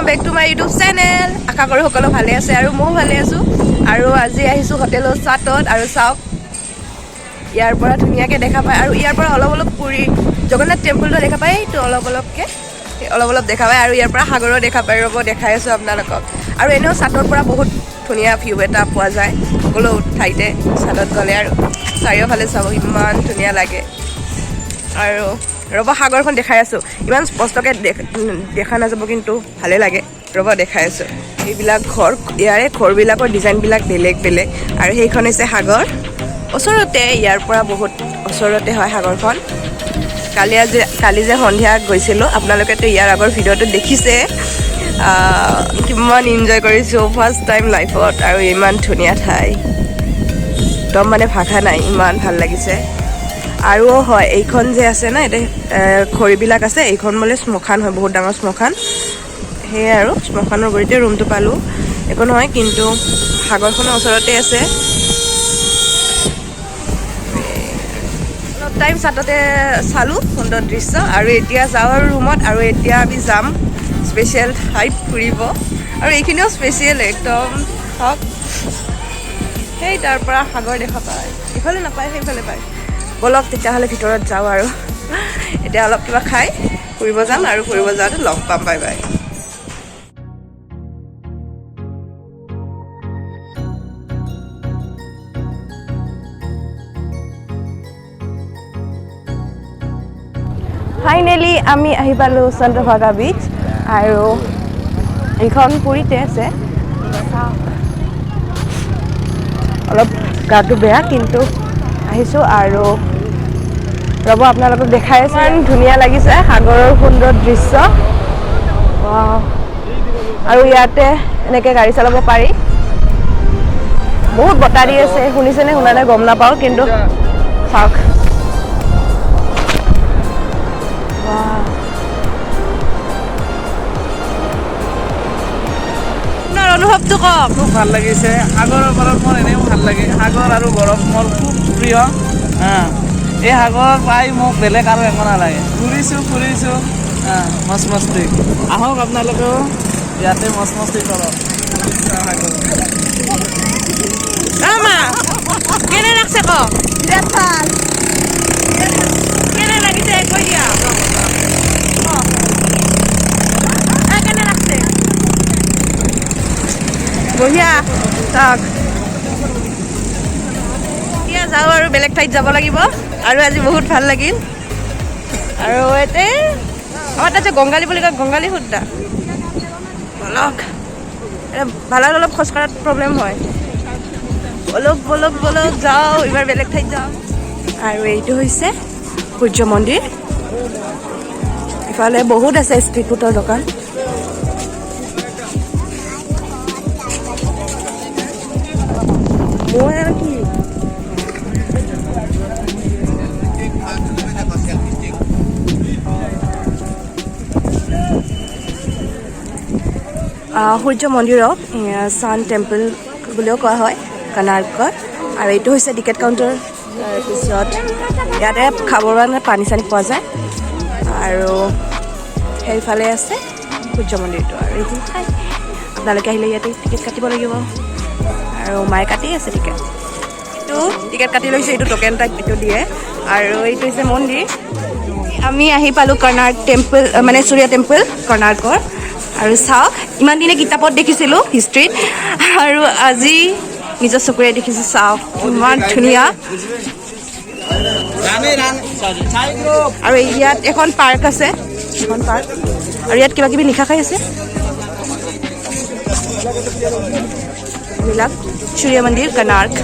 Back to my YouTube channel. আশা কৰোঁ সকলো ভালে আছে আৰু ময়ো ভালে আছোঁ। আৰু আজি আহিছোঁ হোটেলৰ চাটত আৰু চাওক ইয়াৰ পৰা ধুনীয়াকৈ দেখা পায় আৰু ইয়াৰ পৰা অলপ অলপ পুৰী জগন্নাথ টেম্পলটো দেখা পায়। এইটো অলপ অলপ দেখা পায় আৰু ইয়াৰ পৰা সাগৰো দেখা পায়। ৰ'ব দেখাই আছোঁ আপোনালোকক। আৰু এনেও চাটৰ পৰা বহুত ধুনীয়া ভিউ এটা পোৱা যায় সকলো ঠাইতে চাটত গ'লে। আৰু চাৰিওফালে চাব ইমান ধুনীয়া লাগে। আৰু ৰ'ব সাগৰখন দেখাই আছোঁ। ইমান স্পষ্টকৈ দেখা নাযাব কিন্তু ভালে লাগে। ৰ'ব দেখাই আছোঁ। এইবিলাক ঘৰ ইয়াৰে ঘৰবিলাকৰ ডিজাইনবিলাক বেলেগ বেলেগ আৰু সেইখন হৈছে সাগৰ ওচৰতে। ইয়াৰ পৰা বহুত ওচৰতে হয় সাগৰখন। কালি যে সন্ধিয়া গৈছিলোঁ আপোনালোকেতো ইয়াৰ আগৰ ভিডিঅ'টো দেখিছে। কিমান এনজয় কৰিছোঁ ফাৰ্ষ্ট টাইম লাইফত। আৰু ইমান ধুনীয়া ঠাই একদম মানে ভাষা নাই, ইমান ভাল লাগিছে। আৰু হয় এইখন যে আছে ন এতিয়া খৰিবিলাক আছে, এইখন বোলে শ্মশান হয়, বহুত ডাঙৰ শ্মশান। সেয়াই আৰু শ্মশানৰ গুৰিতে ৰুমটো পালোঁ। একো নহয় কিন্তু সাগৰখনৰ ওচৰতে আছে। অলপ টাইম চাটতে চালোঁ সুন্দৰ দৃশ্য। আৰু এতিয়া যাওঁ আৰু ৰুমত। আৰু এতিয়া আমি যাম স্পেচিয়েল ঠাইত ফুৰিব। আৰু এইখিনিও স্পেচিয়েল একদম হওক। সেই তাৰ পৰা সাগৰ দেখা পায়, ইফালে নাপায় সেইফালে পায়। বলক তেতিয়াহ'লে ভিতৰত যাওঁ। আৰু এতিয়া অলপ কিবা খাই ফুৰিব যাম আৰু ফুৰিব যাওঁতে লগ পাম। Bye bye. ফাইনেলি আমি আহি পালোঁ চন্দ্ৰভাগা বীচ। আৰু এইখন পুৰীতে আছে। অলপ গাটো বেয়া কিন্তু আহিছোঁ। আৰু ৰ'ব আপোনালোকক দেখাই আছোঁ। ইমান ধুনীয়া লাগিছে সাগৰৰ সুন্দৰ দৃশ্য। আৰু ইয়াতে এনেকৈ গাড়ী চলাব পাৰি। বহুত বতাহ দি আছে, শুনিছেনে শুনা নাই গম নাপাওঁ কিন্তু চাওক। আপোনাৰ অনুভৱটো কওক। খুব ভাল লাগিছে। সাগৰৰ পাৰত মোৰ এনেও ভাল লাগে। সাগৰ আৰু বৰফ মোৰ খুব প্ৰিয়। এই সাগৰ পাই মোক বেলেগ আৰু একো নালাগে। ফুৰিছোঁ মছ মস্তি। আহক আপোনালোকেও ইয়াতে মছ মস্তি কৰক। কেনে লাগছে কওক? কেনে লাগিছে কৈ দিয়া। কেনে লাগছে? বঢ়িয়া। চাওক এতিয়া যাওঁ আৰু বেলেগ ঠাইত যাব লাগিব। আৰু আজি বহুত ভাল লাগিল। আৰু ইয়াতে আমাৰ তাত যে গংগালী বুলি কয়, গংগালী সুদ্দা বলক। ভালত অলপ খোজ কঢ়াত প্ৰব্লেম হয়। বলক যাওঁ এইবাৰ বেলেগ ঠাইত যাওঁ। আৰু এইটো হৈছে সূৰ্য মন্দিৰ। ইফালে বহুত আছে ষ্ট্ৰীট ফুডৰ দোকান। মই আৰু কি সূৰ্য মন্দিৰক ছান টেম্পল বুলিও কোৱা হয় কৰ্ণাটকত। আৰু এইটো হৈছে টিকেট কাউণ্টাৰ। তাৰপিছত ইয়াতে খাবৰ কাৰণে পানী চানী পোৱা যায়। আৰু সেইফালে আছে সূৰ্য মন্দিৰটো। আৰু এইখিনি ঠাই আপোনালোকে আহিলে ইয়াতে টিকেট কাটিব লাগিব। আৰু মায়ে কাটি আছে টিকেট। এইটো টিকেট কাটি লৈছে, এইটো টকেন টাইপ এইটো দিয়ে। আৰু এইটো হৈছে মন্দিৰ। আমি আহি পালোঁ কৰ্ণাটক টেম্পল, মানে সূৰ্য টেম্পল কৰ্ণাটকৰ। আৰু চাওক ইমান দিনে কিতাপত দেখিছিলোঁ হিষ্ট্ৰীত, আৰু আজি নিজৰ চকুৰে দেখিছোঁ। চাওক ইমান ধুনীয়া। আৰু ইয়াত এখন পাৰ্ক আছে, এখন পাৰ্ক। আৰু ইয়াত কিবা কিবি লিখা খাই আছে এইবিলাক। সূৰ্য মন্দিৰ কৰ্ণাটক।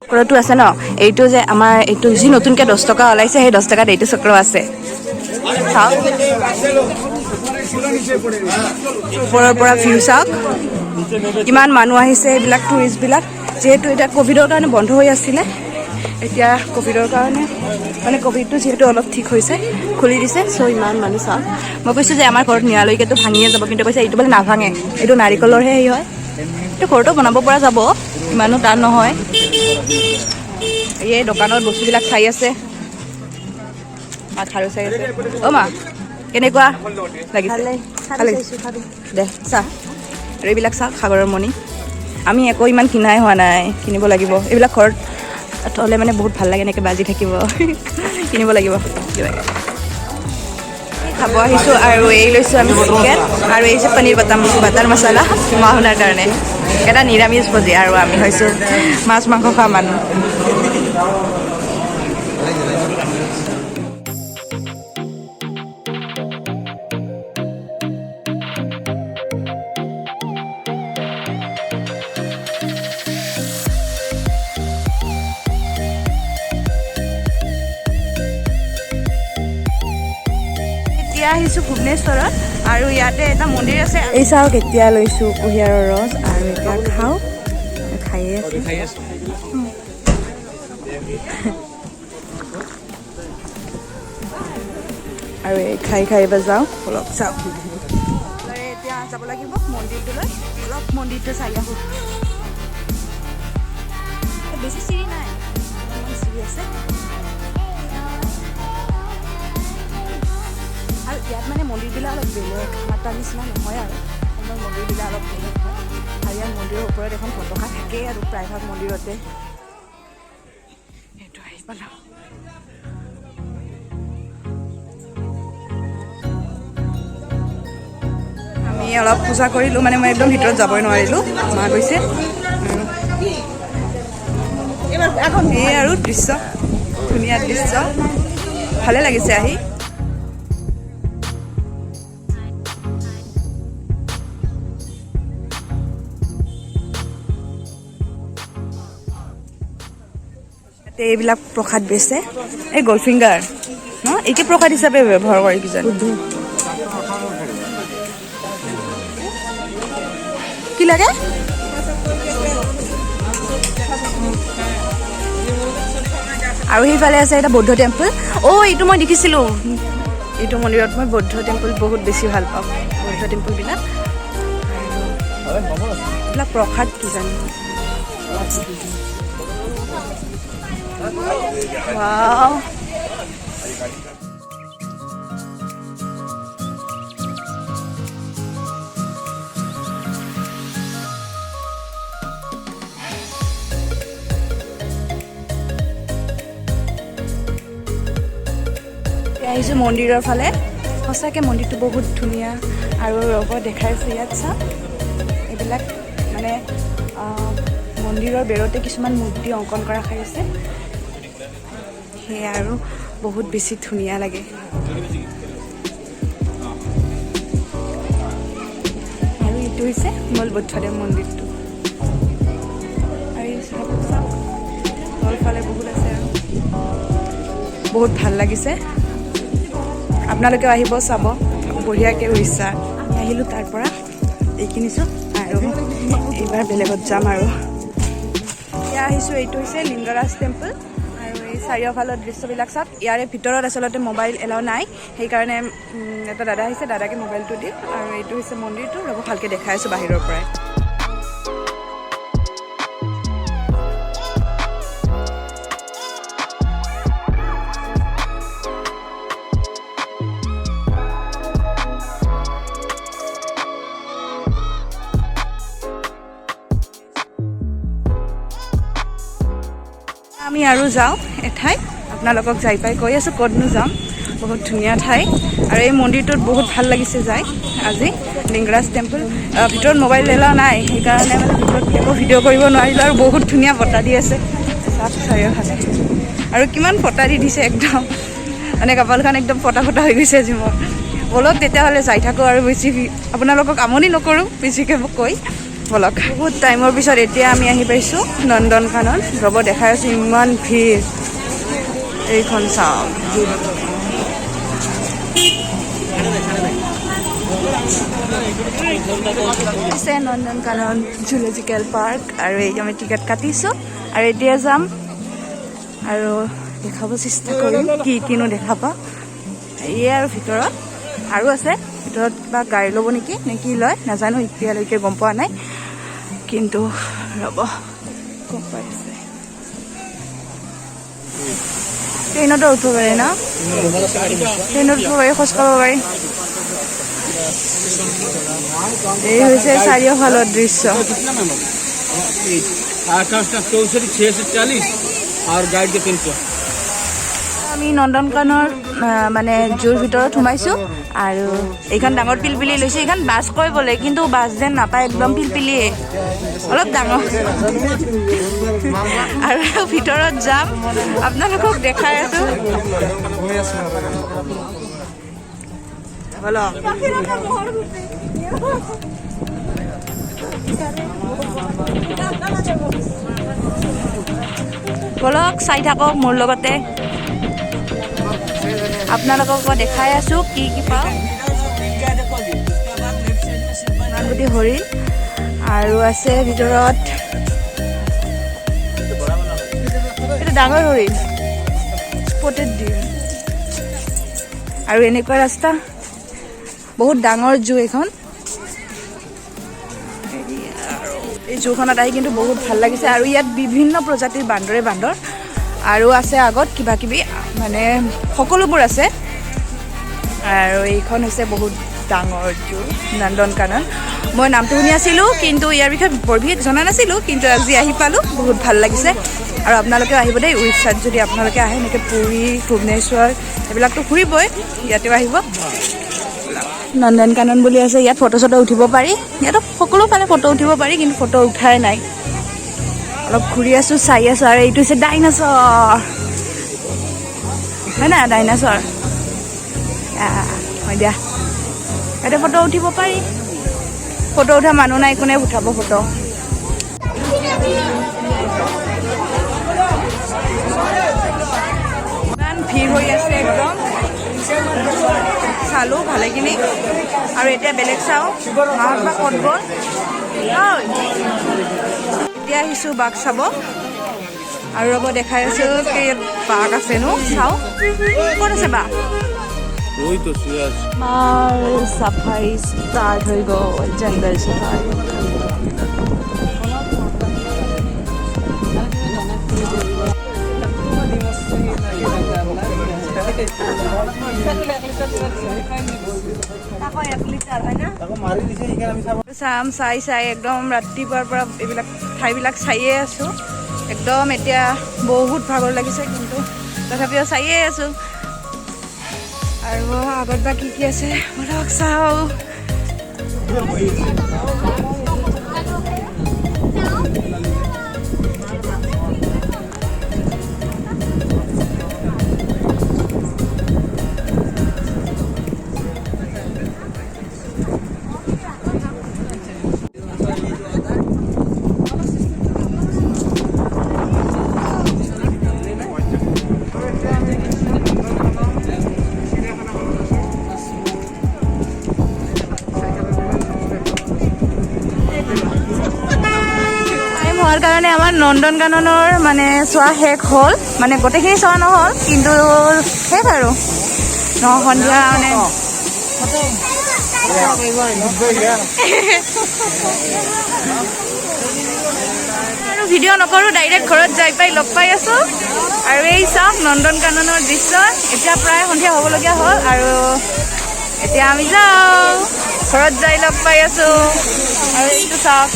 চক্ৰটো আছে ন, এইটো যে আমাৰ এইটো যি নতুনকৈ 10 টকা ওলাইছে, সেই 10 টকাত এইটো চক্ৰ আছে। চাওক ওপৰৰ পৰা ভিউ চাওক কিমান মানুহ আহিছে। এইবিলাক টুৰিষ্টবিলাক, যিহেতু এতিয়া ক'ভিডৰ কাৰণে বন্ধ হৈ আছিলে, এতিয়া ক'ভিডৰ কাৰণে মানে ক'ভিডটো যিহেতু অলপ ঠিক হৈছে খুলি দিছে। চ' ইমান মানুহ চাওক। মই কৈছোঁ যে আমাৰ ঘৰত নিয়ালৈকেতো ভাঙিয়ে যাব, কিন্তু কৈছে এইটো বোলে নাভাঙে, এইটো নাৰিকলৰহে হেৰি হয়। এইটো ঘৰটো বনাব পৰা যাব ইমানো টান নহয়। এই দোকানত বস্তুবিলাক চাই আছে, মা খাৰু চাই আছে। অ' মা কেনেকুৱা লাগিছে? দে চাহ আৰু এইবিলাক চাহ সাগৰৰ মণি। আমি একো ইমান কিনাই হোৱা নাই, কিনিব লাগিব। এইবিলাক ঘৰত হ'লে মানে বহুত ভাল লাগে, এনেকৈ বাজি থাকিব। কিনিব লাগিব কিবা খাব আহিছোঁ। আৰু এই লৈছোঁ আমি চিকেন, আৰু এই যে পনীৰ বাটাৰ মছলা মা শুনাৰ কাৰণে। এটা নিৰামিষ ভোজী, আৰু আমি হৈছোঁ মাছ মাংস খোৱা মানুহ। এতিয়া আহিছোঁ ভুৱনেশ্বৰত, আৰু ইয়াতে এটা মন্দিৰ আছে। এই চাওক এতিয়া লৈছোঁ কুঁহিয়াৰৰ ৰস, আৰু এতিয়া খাওঁ, খায়ে আছোঁ। আৰু এই খাই এবাৰ যাওঁ, অলপ চাওঁ। এতিয়া যাব লাগিব মন্দিৰটোলৈ, অলপ মন্দিৰটো চাই আহোঁ। বেছি চিৰি নাই, চিৰি আছে। আৰু ইয়াত মানে মন্দিৰবিলাক অলপ বেলেগ, আমাৰ তাৰ নিচিনা নহয় আৰু আমাৰ মন্দিৰবিলাক অলপ বেলেগ হয়। আৰু ইয়াৰ মন্দিৰৰ ওপৰত এখন পতাকা থাকেই, আৰু প্ৰায়ভাগ মন্দিৰতে। সেইটো আহি পালোঁ। আমি অলপ পূজা কৰিলোঁ, মানে মই একদম ভিতৰত যাবই নোৱাৰিলোঁ, মা গৈছে। এই আৰু দৃশ্য, ধুনীয়া দৃশ্য, ভালে লাগিছে আহি। এইবিলাক প্ৰসাদ বেচে, এই গলফিংগাৰ ন, এইকে প্ৰসাদ হিচাপে ব্যৱহাৰ কৰে কিজানি। কি লাগে? আৰু সেইফালে আছে এটা বৌদ্ধ টেম্পল। অ' এইটো মই দেখিছিলোঁ, এইটো মন্দিৰত মই বৌদ্ধ টেম্পল বহুত বেছি ভাল পাওঁ, বৌদ্ধ টেম্পলবিলাক। এইবিলাক প্ৰসাদ কিজানি। ৱাও, আহিছোঁ মন্দিৰৰ ফালে। সঁচাকৈ মন্দিৰটো বহুত ধুনীয়া, আৰু ৰ'ব দেখাইছে ইয়াত চাওক, এইবিলাক মানে মন্দিৰৰ বেৰতে কিছুমান মূৰ্তি অংকন কৰা হৈছে, সেয়া আৰু বহুত বেছি ধুনীয়া লাগে। আৰু এইটো হৈছে মূল বুদ্ধদেৱ মন্দিৰটো। আৰু এই চাওক তলফালে বহুত আছে, আৰু বহুত ভাল লাগিছে। আপোনালোকেও আহিব, চাব, বঢ়িয়াকৈ উৰিষ্যা। আমি আহিলোঁ তাৰ পৰা, এই কিনিছোঁ, আৰু এইবাৰ বেলেগত যাম। আৰু এতিয়া আহিছোঁ, এইটো হৈছে লিংগাৰাজ টেম্পল। আৰু এই চাৰিওফালৰ দৃশ্যবিলাক চাওক। ইয়াৰে ভিতৰত আচলতে মোবাইল এলাও নাই, সেইকাৰণে এটা দাদা আহিছে, দাদাকে মোবাইলটো দিম। আৰু এইটো হৈছে মন্দিৰটো, ৰ'ব ভালকৈ দেখাই আছোঁ বাহিৰৰ পৰাই। আমি আৰু যাওঁ এঠাইত, আপোনালোকক যাই পাই কৈ আছোঁ ক'তনো যাম। বহুত ধুনীয়া ঠাই, আৰু এই মন্দিৰটোত বহুত ভাল লাগিছে যাই আজি। লিংগাৰাজ টেম্পল, ভিতৰত মোবাইল এলাও নাই, সেইকাৰণে মানে ভিতৰত একো ভিডিঅ' কৰিব নোৱাৰিলোঁ। আৰু বহুত ধুনীয়া বতাহ দি আছে চাওক চাৰিওফালে, আৰু কিমান ফটা দি দিছে, একদম মানে কপালখন একদম ফটা হৈ গৈছে আজি মোৰ। ব'লক তেতিয়াহ'লে যাই থাকোঁ, আৰু বেছি আপোনালোকক আমনি নকৰোঁ বেছিকৈ কৈ। ব'লক, বহুত টাইমৰ পিছত এতিয়া আমি আহি পাইছোঁ নন্দন কানন। ৰ'ব দেখাই আছোঁ, ইমান ভিৰ। এইখন চাওক, নন্দন কানন জুলজিকেল পাৰ্ক। আৰু এই আমি টিকেট কাটিছোঁ, আৰু এতিয়া যাম, আৰু দেখাব চেষ্টা কৰিম কি কিনো দেখা পাওঁ। এয়ে আৰু ভিতৰত আৰু আছে, ভিতৰত কিবা গাড়ী ল'ব নেকি, নে কি লয় নাজানো, এতিয়ালৈকে গম পোৱা নাই। কিন্তু ৰ'ব, গম পাইছে ট্ৰেইনতো উঠিব পাৰি ন ট্ৰেইনত উঠিব পাৰি খোজ কাঢ়িব পাৰি এই হৈছে চাৰিওফালৰ দৃশ্য আমি নন্দনকাননৰ মানে জুৰ ভিতৰত সোমাইছোঁ আৰু এইখন ডাঙৰ পিলপিলি লৈছোঁ এইখন বাছ কয় বোলে কিন্তু বাছ যেন নাপায় একদম পিলপিলিয়ে অলপ ডাঙৰ আৰু ভিতৰত যাম আপোনালোকক দেখাই আছোঁ বলক চাই থাকক মোৰ লগতে আপোনালোকক দেখাই আছোঁ কি কি পাওঁ নানগুটি হৰিণ আৰু আছে ভিতৰত এইটো ডাঙৰ হৰিণ স্পটেড ডিৰ আৰু এনেকুৱা ৰাস্তা বহুত ডাঙৰ জু এইখন এই জুখনত আহি কিন্তু বহুত ভাল লাগিছে আৰু ইয়াত বিভিন্ন প্ৰজাতিৰ বান্দৰ আৰু আছে আগত কিবা কিবি মানে সকলোবোৰ আছে আৰু এইখন হৈছে বহুত ডাঙৰ জু নন্দনকানন মই নামটো শুনি আছিলোঁ কিন্তু ইয়াৰ বিষয়ে বৰ বিশেষ জনা নাছিলোঁ কিন্তু আজি আহি পালোঁ বহুত ভাল লাগিছে আৰু আপোনালোকেও আহিব দেই উৰিষ্যাত যদি আপোনালোকে আহে এনেকৈ পুৰী ভুৱনেশ্বৰ এইবিলাকতো ফুৰিবই ইয়াতেও আহিব নন্দনকানন বুলি আছে ইয়াত ফটো চটো উঠিব পাৰি ইয়াতো সকলো ফালে ফটো উঠিব পাৰি কিন্তু ফটো উঠাই নাই অলপ ঘূৰি আছোঁ চাই আছোঁ আৰু এইটো হৈছে ডাইনাছৰ হয় না ডাইনাছৰ হয় দিয়া ইয়াতে ফটো উঠিব পাৰি ফটো উঠা মানুহ নাই কোনে উঠাব ফটো ইমান ভিৰ হৈ আছে একদম চালোঁ ভালেখিনি আৰু এতিয়া বেলেগ চাওঁ মাহঁত বা ক'ত গ'ল এতিয়া আহিছোঁ বাঘ চাব আৰু ৰ'ব দেখাই আছোঁ কি বাঘ আছেনো চাওঁ ক'ত আছে বাঘ চাফাৰী ষ্টাৰ্ট হৈ গ'ল জংগল চাফাৰী চাম চাই একদম ৰাতিপুৱাৰ পৰা এইবিলাক ঠাইবিলাক চায়ে আছোঁ একদম এতিয়া বহুত ভাগৰ লাগিছে কিন্তু তথাপিও চায়ে আছোঁ আৰু আগত বা কি কি আছে বলক চাওঁ হোৱাৰ কাৰণে আমাৰ নন্দনকাননৰ মানে চোৱা শেষ হ'ল মানে গোটেইখিনি চোৱা নহ'ল কিন্তু শেষ আৰু সন্ধিয়া মানে আৰু ভিডিঅ' নকৰোঁ ডাইৰেক্ট ঘৰত যাই পাই লগ পাই আছোঁ আৰু এই চাওক নন্দনকাননৰ দৃশ্য এতিয়া প্ৰায় সন্ধিয়া হ'বলগীয়া হ'ল আৰু এতিয়া আমি যাওঁ ঘৰত যাই লগ পাই আছোঁ আৰু এইটো চাওক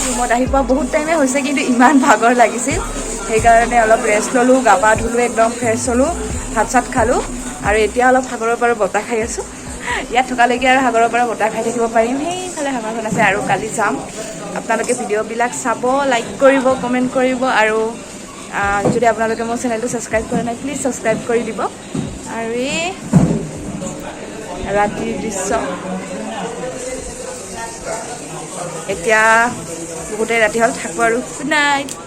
ৰুমত আহি পোৱা বহুত টাইমে হৈছে কিন্তু ইমান ভাগৰ লাগিছিল সেইকাৰণে অলপ ৰেষ্ট ল'লোঁ গা পা ধুলোঁ একদম ফ্ৰেছ হ'লোঁ ভাত চাত খালোঁ আৰু এতিয়া অলপ সাগৰৰ পৰা বতাহ খাই আছোঁ ইয়াত থকালৈকে আৰু সাগৰৰ পৰা বতাহ খাই থাকিব পাৰিম সেইফালে সাগৰখন আছে আৰু কালি যাম আপোনালোকে ভিডিঅ'বিলাক চাব লাইক কৰিব কমেণ্ট কৰিব আৰু যদি আপোনালোকে মোৰ চেনেলটো ছাবস্ক্ৰাইব কৰা নাই প্লিজ ছাবস্ক্ৰাইব কৰি দিব আৰু এই ৰাতিৰ দৃশ্য এতিয়া বহুতেই ৰাতি হ'ল থাকোঁ আৰু গুড নাইট